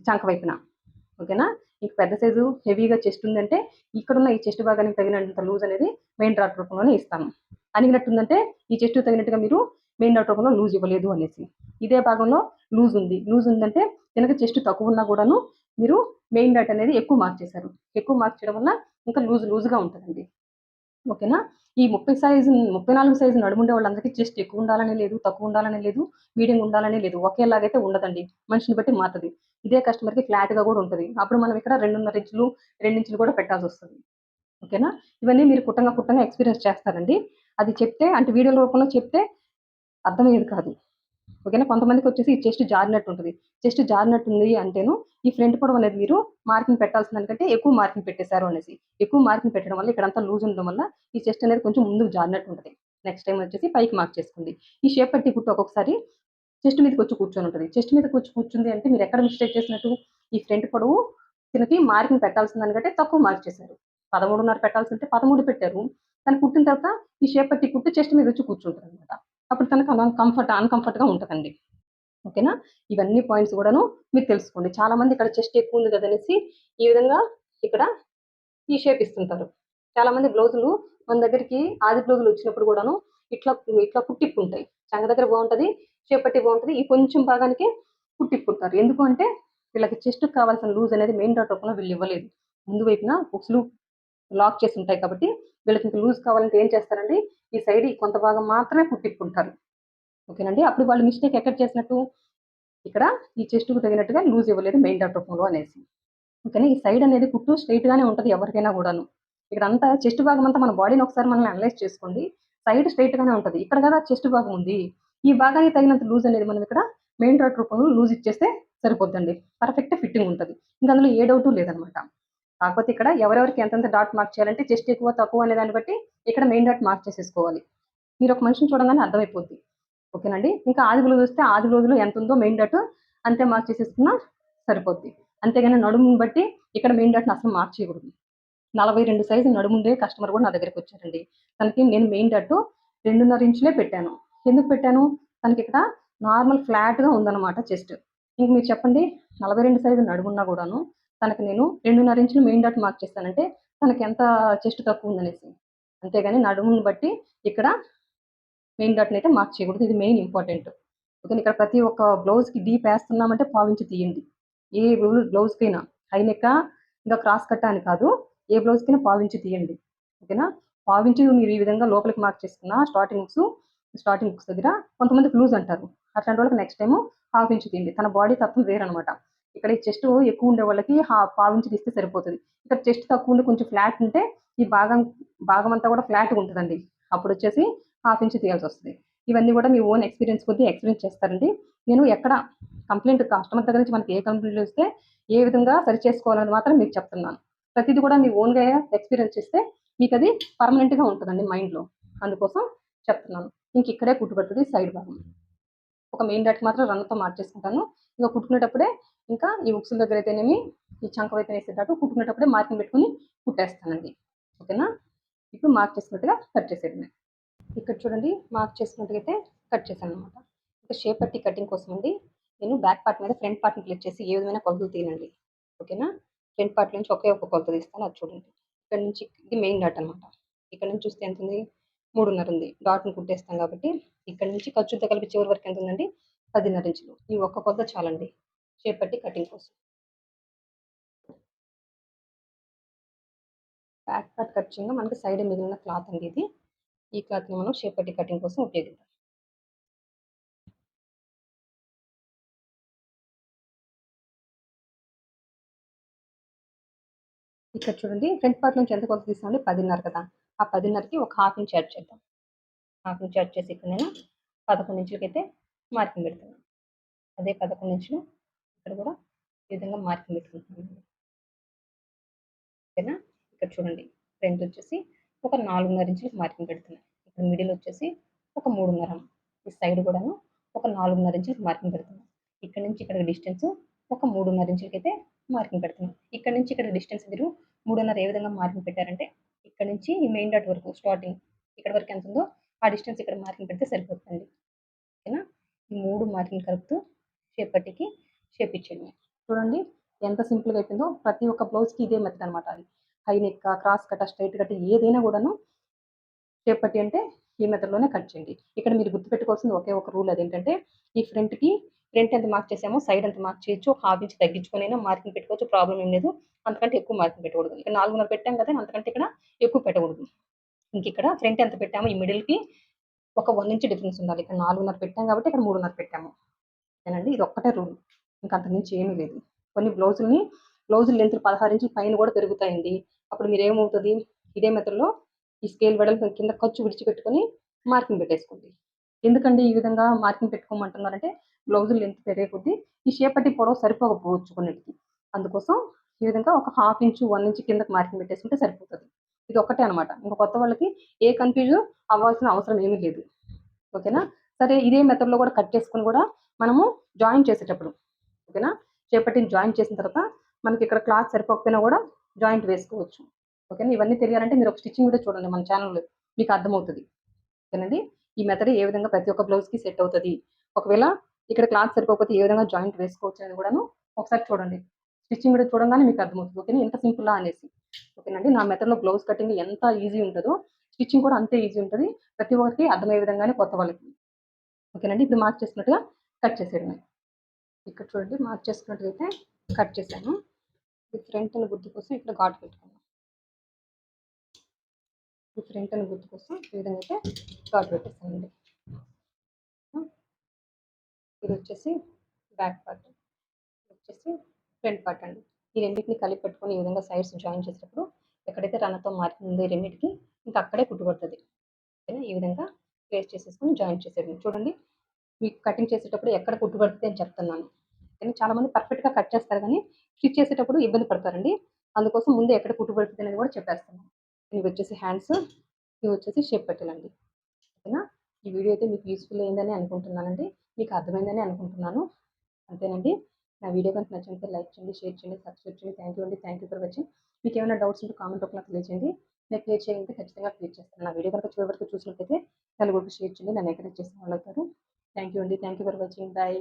చంక వైపున. ఓకేనా? మీకు పెద్ద సైజు హెవీగా చెస్ట్ ఉందంటే, ఇక్కడున్న ఈ చెస్ట్ భాగానికి తగినంత లూజ్ అనేది మెయిన్ డాట్ రూపంలోనే ఇస్తాను. అణిగినట్టుందంటే, ఈ చెస్ట్‌కి తగినట్టుగా మీరు మెయిన్ డాట్ రూపంలో లూజ్ ఇవ్వలేదు అనేసి. ఇదే భాగంలో లూజ్ ఉంది. లూజ్ ఉందంటే గనక చెస్ట్ తక్కువున్నా గూడాను మీరు మెయిన్ డాట్ అనేది ఎక్కువ మార్క్ చేశారు. ఎక్కువ మార్క్ చేయడం వల్ల ఇంకా లూజ్‌గా ఉంటదండి. ఓకేనా? ఈ 34 సైజు నడుముండే వాళ్ళందరికీ చెస్ట్ ఎక్కువుండాలని లేదు, తక్కువుండాలని లేదు, మీడియంగా ఉండాలని లేదు. ఒకేలాగైతే ఉండదండి. మనిషిని బట్టి మారతది. ఇదే కస్టమర్‌కి ఫ్లాట్‌గా గూడా ఉంటది. అప్పుడు మనం ఇక్కడ 2.5 ఇంచులు, 2 ఇంచులు కూడా పెట్టాల్సొస్తది. ఓకేనా? ఇవన్నీ మీరు కుట్టంగా ఎక్స్‌పీరియన్స్ చేస్తారండి. అది చెప్తే అంటే వీడియోల రూపంలో చెప్తే అర్థమయ్యేది కాదు. ఓకేనా? కొంతమందికొచ్చేసి ఈ చెస్ట్ జారినట్టుంటది. చెస్ట్ జారినట్టుంది అంటేను, ఈ ఫ్రంట్ పొడవనేది మీరు మార్కింగ్ పెట్టాల్సిన దానికంటే ఎక్కువ మార్కింగ్ పెట్టేశారు అనేసి. ఎక్కువ మార్కింగ్ పెట్టడం వల్ల ఇక్కడంతా లూజ్ ఉండడం వల్ల ఈ చెస్ట్ అనేది కొంచెం ముందుకు జారినట్టుంటది. నెక్స్ట్ టైమ్ వచ్చేసి పైకి మార్క్ చేసుకోండి. ఈ షేప్ పట్టి కుట్టు ఒక్కొక్కసారి చెస్ట్ మీదకొచ్చి కూర్చొనుంటది. చెస్ట్ మీదకొచ్చి కూర్చుంది అంటే మీరెక్కడ మిస్టేక్ చేసినట్టు, ఈ ఫ్రంట్ పొడవు దీనికి మార్కింగ్ పెట్టాల్సిన దానికంటే తక్కువ మార్క్ చేశారు. 13.5 పెట్టాల్సుంటే 13 పెట్టారు. కానీ కుట్టిన తర్వాత ఈ షేప్ పట్టి కుట్టు చెస్ట్ మీదొచ్చి కూర్చుంటదనమాట. అప్పుడు తనకు అన్‌కంఫర్ట్‌గా ఉంటదండి. ఓకేనా? ఇవన్నీ పాయింట్స్ గూడాను మీరు తెలుసుకోండి. చాలా మంది ఇక్కడ చెస్ట్ ఎక్కువుంది గదనేసి ఈ విధంగా ఇక్కడ ఈ షేప్ ఇస్తుంటారు. చాలా మంది బ్లౌజులు మన దగ్గరికి ఆది బ్లౌజులొచ్చినప్పుడు గూడాను ఇట్లా ఇట్లా కుట్టిప్పుంటాయి. చంక దగ్గర బావుంటది. షేప్ పట్టి బావుంటది. ఈ కొంచెం భాగానికి కుట్టిప్పుకుంటారు. ఎందుకు అంటే వీళ్ళకి చెస్ట్‌కి కావాల్సిన లూజ్ అనేది మెయిన్ డాట్ రూపంలో వీళ్ళు ఇవ్వలేదు. ముందు వైపున హుక్స్‌లు లాక్ చేసి ఉంటాయి కాబట్టి వీళ్ళకి ఇంక లూజ్ కావాలంటే ఏం చేస్తారండి, ఈ సైడ్ ఈ కొంత భాగం మాత్రమే కుట్టిప్పుకుంటారు. ఓకేనండి. అప్పుడు వాళ్ళు మిస్టేక్ ఎక్కడ చేసినట్టు, ఇక్కడ ఈ చెస్ట్‌కి తగినట్టుగా లూజ్ ఇవ్వలేదు మెయిన్ డాట్ రూపంలో అనేసి. ఓకేనా. ఈ సైడ్ అనేది కుట్టు స్ట్రెయిట్ గానే ఉంటది ఎవరికైనా గూడాను. ఇక్కడంతా చెస్ట్ భాగం అంతా మన బాడీని ఒకసారి మనం అనలైజ్ చేసుకోండి. సైడ్ స్ట్రెయిట్ గానే ఉంటది. ఇక్కడ కదా చెస్ట్ భాగం ఉంది. ఈ భాగానికి తగినంత లూజ్ అనేది మనం ఇక్కడ మెయిన్ డాట్ రూపంలో లూజ్ ఇచ్చేస్తే సరిపోద్దండి. పర్ఫెక్ట్ ఫిట్టింగ్ ఉంటది. ఇంక అందులో ఏ డౌటు లేదనమాట. కాకపోతే ఇక్కడ ఎవరెవరికి ఎంతెంత డాట్ మార్క్ చేయాలంటే చెస్ట్ ఎక్కువ, తక్కువ అనే దాన్ని బట్టి ఇక్కడ మెయిన్ డాట్ మార్క్ చేసేసుకోవాలి. మీరొక మనిషిని చూడంగానే అర్థమైపోద్ది. ఓకేనండి. ఇంకా ఆది బ్లౌజ్ వస్తే ఆది బ్లౌజ్‌లో ఎంతుందో మెయిన్ డాట్ అంతే మార్క్ చేసేసుకున్నా సరిపోద్ది. అంతేగాని నడుముని బట్టి ఇక్కడ మెయిన్ డాట్‌ని అసలు మార్చేయకూడదు. 42 సైజు నడుముండే కస్టమర్ కూడా నా దగ్గరికొచ్చారండి. తనకి నేను మెయిన్ డాట్ 2.5 ఇంచులే పెట్టాను. ఎందుకు పెట్టాను? తనకిక్కడ నార్మల్ ఫ్లాట్‌గా ఉందన్నమాట చెస్ట్. ఇంక మీరు చెప్పండి 42 సైజు నడుమున్నా గూడాను తనకి నేను 2.5 ఇంచులు మెయిన్ డాట్ మార్క్ చేశానంటే తనకెంత చెస్ట్ తక్కువుందనేసి. అంతేగాని నడుముని బట్టి ఇక్కడ మెయిన్ డాట్‌ని అయితే మార్క్ చేయకూడదు. ఇది మెయిన్ ఇంపార్టెంట్. ఓకేనా. ఇక్కడ ప్రతి ఒక్క బ్లౌజ్‌కి డీప్ ఏస్తున్నామంటే పావించి తీయండి. ఏ బ్లౌజ్‌కైనా హై నెక్కా, ఇంకా క్రాస్ కట్టా అని కాదు. ఏ బ్లౌజ్‌కైనా పావించి తీయండి. ఓకేనా. పావించి మీరు ఈ విధంగా లోపలికి మార్క్ చేసుకున్న స్టార్టింగ్ హుక్స్ దగ్గర కొంతమందికి లూజ్ అంటారు. అట్లాంటి వాళ్ళకి నెక్స్ట్ టైము హాఫ్ ఇంచ్ తీయండి. తన బాడీ తత్వం వేరనమాట. ఇక్కడ ఈ చెస్ట్ ఎక్కువ ఉండే వాళ్ళకి పావించి తీస్తే సరిపోతది. ఇక్కడ చెస్ట్ తక్కువ ఉండి కొంచెం ఫ్లాట్ ఉంటే ఈ భాగం అంతా కూడా ఫ్లాట్‌గా ఉంటదండి. అప్పుడొచ్చేసి హాఫ్ ఇంచ్ తీయాల్సొస్తది. ఇవన్నీ కూడా మీ ఓన్ ఎక్స్‌పీరియన్స్ కొద్దీ ఎక్స్‌ప్లెయిన్ చేస్తారండి. నేను ఎక్కడ కంప్లెయింట్ కస్టమర్ దగ్గర నుంచి మనకి ఏ కంప్లెయింట్ వస్తే ఏ విధంగా సరిచేసుకోవాలని మాత్రం మీకు చెప్తున్నాను. ప్రతిది కూడా మీ ఓన్‌గా ఎక్స్‌పీరియన్స్ చేస్తే మీకది పర్మనెంట్‌గా ఉంటదండి మైండ్‌లో. అందుకోసం చెప్తున్నాను. ఇంకిక్కడే కుట్టుపడుతది సైడ్ భాగం. ఒక మెయిన్ డాట్‌కి మాత్రం రన్‌తో మార్చేసుకుంటాను. ఇక కుట్టుకునేటప్పుడే ఇంకా ఈ హుక్సుల దగ్గరైతేనేమి, ఈ చంక వైపున ఏసేటట్టు కుట్టుకునేటప్పుడే మార్కింగ్ పెట్టుకొని కుట్టేస్తానండి. ఓకేనా. ఇప్పుడు మార్క్ చేసినట్టుగా కట్ చేసేయడమే. ఇక్కడ చూడండి మార్క్ చేసుకున్నట్టుగైతే కట్ చేశాననమాట. ఇక షేప్ పట్టి కటింగ్ కోసం అండి నేను బ్యాక్ పార్ట్ మీద ఫ్రంట్ పార్ట్‌ని ప్లేట్ చేసి ఏ విధమైన కొలతలు తీయనండి. ఓకేనా. ఫ్రంట్ పార్ట్ నుంచి ఒకే ఒక కొలత తీస్తాను అది చూడండి. ఇక్కడ నుంచి ఇది మెయిన్ డాట్ అనమాట. ఇక్కడ నుంచి చూస్తే ఎంతుంది? 3.5 ఉంది. డాట్‌ని కుట్టేస్తాం కాబట్టి ఇక్కడ నుంచి ఖర్చులతో కలిపి చివరి వరకు ఎంతుందండి? 10.5 ఇంచులు. ఈ ఒక్క కొలత చాలండి షేప్ పట్టి కటింగ్ కోసం. బ్యాక్ పార్ట్ కట్ చేయంగా మనకి సైడ్ మిగిలిన క్లాత్ అండి ఇది. ఈ క్లాత్‌ని మనం షేప్ పట్టి కటింగ్ కోసం ఉపయోగిద్దాం. ఇక్కడ చూడండి ఫ్రంట్ పార్ట్ నుంచి ఎంత కొలత తీసామండి 10.5 కదా! ఆ 10.5కి ఒక హాఫ్ ఇంచ్ యాడ్ చేద్దాం. హాఫ్ ఇంచ్ యాడ్ చేసి ఇక్కడ నేను 11 ఇంచులకైతే మార్కింగ్ పెడుతున్నాను. అదే 11 ఇంచులు ఇక్కడ కూడా ఈ విధంగా మార్కింగ్ పెట్టుకుంటున్నానండి. ఓకేనా. ఇక్కడ చూడండి ఫ్రంట్ వచ్చేసి ఒక 4.5 ఇంచులకి మార్కింగ్ పెడుతున్నాను. ఇక్కడ మిడిల్ వచ్చేసి ఒక 3.5 ఈ సైడ్ కూడాను ఒక 4.5 ఇంచులకి మార్కింగ్ పెడుతున్నాను. ఇక్కడ నుంచి ఇక్కడికి డిస్టెన్స్ ఒక 3.5 ఇంచులకైతే మార్కింగ్ పెడుతున్నాను. ఇక్కడ నుంచి ఇక్కడ డిస్టెన్స్ మీరు 3.5 ఏ విధంగా మార్కింగ్ పెట్టారంటే ఇక్కడ నుంచి ఈ మెయిన్ డాట్ వరకు స్టార్టింగ్ ఇక్కడ వరకు ఎంత ఉందో ఆ డిస్టెన్స్ ఇక్కడ మార్కింగ్ పెడితే సరిపోతుందండి. ఓకేనా. ఈ 3 మార్కింగ్ కలుపుతూ షేప్ పట్టికి షేప్ ఇచ్చేయడమే. చూడండి ఎంత సింపుల్‌గా అయిపోయిందో. ప్రతి ఒక్క బ్లౌజ్‌కి ఇదే మెథడ్ అనమాట అది. హై నెక్కా, క్రాస్ కట్టా, స్ట్రెయిట్ కట్టా ఏదైనా గూడాను షేప్ పట్టి అంటే ఈ మెథడ్‌లోనే కట్ చేయండి. ఇక్కడ మీరు గుర్తుపెట్టుకోవాల్సింది ఒకే ఒక రూల్ అదేంటంటే ఈ ఫ్రంట్ ఎంత మార్క్ చేసామో సైడ్ ఎంత మార్క్ చేయొచ్చు. ఒక హాఫ్ ఇంచ్ తగ్గించుకొనైనా మార్కింగ్ పెట్టుకోవచ్చు. ప్రాబ్లమ్ ఏం లేదు. అంతకంటే ఎక్కువ మార్కింగ్ పెట్టకూడదు. ఇక్కడ 4.5 పెట్టాం కదా! అంతకంటే ఇక్కడ ఎక్కువ పెట్టకూడదు. ఇంకిక్కడ ఫ్రంట్ ఎంత పెట్టామో ఈ మిడిల్‌కి ఒక 1 ఇంచ్ డిఫరెన్స్ ఉండాలి. ఇక్కడ 4.5 పెట్టాం కాబట్టి ఇక్కడ 3.5 పెట్టాము. ఓకేనండి. ఇదొక్కటే రూల్. ఇంక అంతకు మించి ఏమీ లేదు. కొన్ని బ్లౌజుల లెంగ్త్‌లు 16 ఇంచుల పైన గూడా పెరుగుతాయండి. అప్పుడు మీరేమవుతది, ఇదే మెథడ్‌లో ఈ స్కేల్ వెడల్పు కింద ఖర్చు విడిచిపెట్టుకొని మార్కింగ్ పెట్టేసుకోండి. ఎందుకండి ఈ విధంగా మార్కింగ్ పెట్టుకోమంటున్నారంటే, బ్లౌజుల లెంగ్త్ పెరిగే కొద్దీ ఈ షేప్ పట్టి పొడవు సరిపోకపోవచ్చు కొన్నిటికి. అందుకోసం ఈ విధంగా ఒక హాఫ్ ఇంచు, 1 ఇంచ్ కిందకి మార్కింగ్ పెట్టేసుకుంటే సరిపోతది. ఇదొక్కటే అనమాట. ఇంక కొత్త వాళ్ళకి ఏ కన్‌ఫ్యూజన్ అవ్వాల్సిన అవసరం ఏమీ లేదు. ఓకేనా. సరే ఇదే మెథడ్‌లో గూడా కట్ చేసుకొని గూడా మనము జాయిన్ చేసేటప్పుడు ఓకేనా. చేపట్టిన జాయింట్ చేసిన తర్వాత మనకిక్కడ క్లాత్ సరిపోకపోయినా గూడా జాయింట్ వేసుకోవచ్చు. ఓకేనా. ఇవన్నీ తెలియాలంటే మీరొక స్టిచ్చింగ్ వీడియో చూడండి మన ఛానెల్‌లో మీకు అర్థమవుతది. ఓకేనండి. ఈ మెథడ్ ఏ విధంగా ప్రతి ఒక్క బ్లౌజ్‌కి సెట్ అవుతది. ఒకవేళ ఇక్కడ క్లాత్ సరిపోకపోతే ఏ విధంగా జాయింట్ వేసుకోవచ్చనేది గూడాను ఒకసారి చూడండి. స్టిచ్చింగ్ వీడియో చూడంగానే మీకు అర్థమవుతది. ఓకేనా. ఇంత సింపులా అనేసి. ఓకేనండి. నా మెథడ్‌లో బ్లౌజ్ కటింగ్ ఎంత ఈజీ ఉంటదో స్టిచ్చింగ్ కూడా అంతే ఈజీ ఉంటది. ప్రతి ఒక్కరికి అర్థమయ్యే విధంగానే కొత్త వాళ్ళకి. ఓకేనండి. ఇప్పుడు మార్క్ చేసుకున్నట్టుగా కట్ చేసేయడమే. ఇక్కడ చూడండి మార్క్ చేసుకున్నట్టయితే కట్ చేశాను. ఈ ఫ్రంట్ అని గుర్తు కోసం ఇక్కడ ఘాటు పెట్టుకున్నాను. ఈ ఫ్రంట్ అని గుర్తు కోసం ఈ విధంగా అయితే ఘాటు పెట్టేస్తానండి. ఇది వచ్చేసి బ్యాక్ పార్ట్, వచ్చేసి ఫ్రంట్ పార్ట్ అండి. ఈ రెండింటిని కలిపి పెట్టుకొని ఈ విధంగా సైడ్స్ జాయిన్ చేసేటప్పుడు ఎక్కడైతే రన్నతో మారుతుందో ఈ రెండింటికి ఇంకా అక్కడే కుట్టుపడుతుంది. ఈ విధంగా ప్లేస్ చేసేసుకొని జాయిన్ చేసేది. చూడండి మీకు కటింగ్ చేసేటప్పుడు ఎక్కడ కుట్టుపడుతుంది అని చెప్తున్నాను. కానీ చాలామంది పర్ఫెక్ట్గా కట్ చేస్తారు కానీ స్టిచ్ చేసేటప్పుడు ఇబ్బంది పడతారండి. అందుకోసం ముందే ఎక్కడ కుట్టుపడుతుంది అనేది కూడా చెప్పేస్తున్నాను. ఇవి వచ్చేసి హ్యాండ్స్, ఇవి వచ్చేసి షేప్ పెట్టాలండి. ఓకేనా? ఈ వీడియో అయితే మీకు యూస్ఫుల్ అయిందని అనుకుంటున్నానండి. మీకు అర్థమైందని అనుకుంటున్నాను. అంతేనండి. నా వీడియో కనుక నచ్చినట్లయితే లైక్ చేయండి, షేర్ చేయండి, సబ్స్క్రైబ్ చేయండి. థ్యాంక్ యూ అండి. Thank you for watching. మీకు ఏమైనా డౌట్స్ ఉంటే కామెంట్ రూపంలో తెలియజేయండి. నేను క్లియర్ చేయాలంటే ఖచ్చితంగా క్లియర్ చేస్తాను. నా వీడియో కనుక చివరి వరకు చూసినట్లయితే నలుగురికి షేర్ చేయండి. నన్ను ఎంకరేజ్ చేసిన వాళ్ళు అవుతారు. థ్యాంక్ యూ అండి. Thank you for watching. Bye.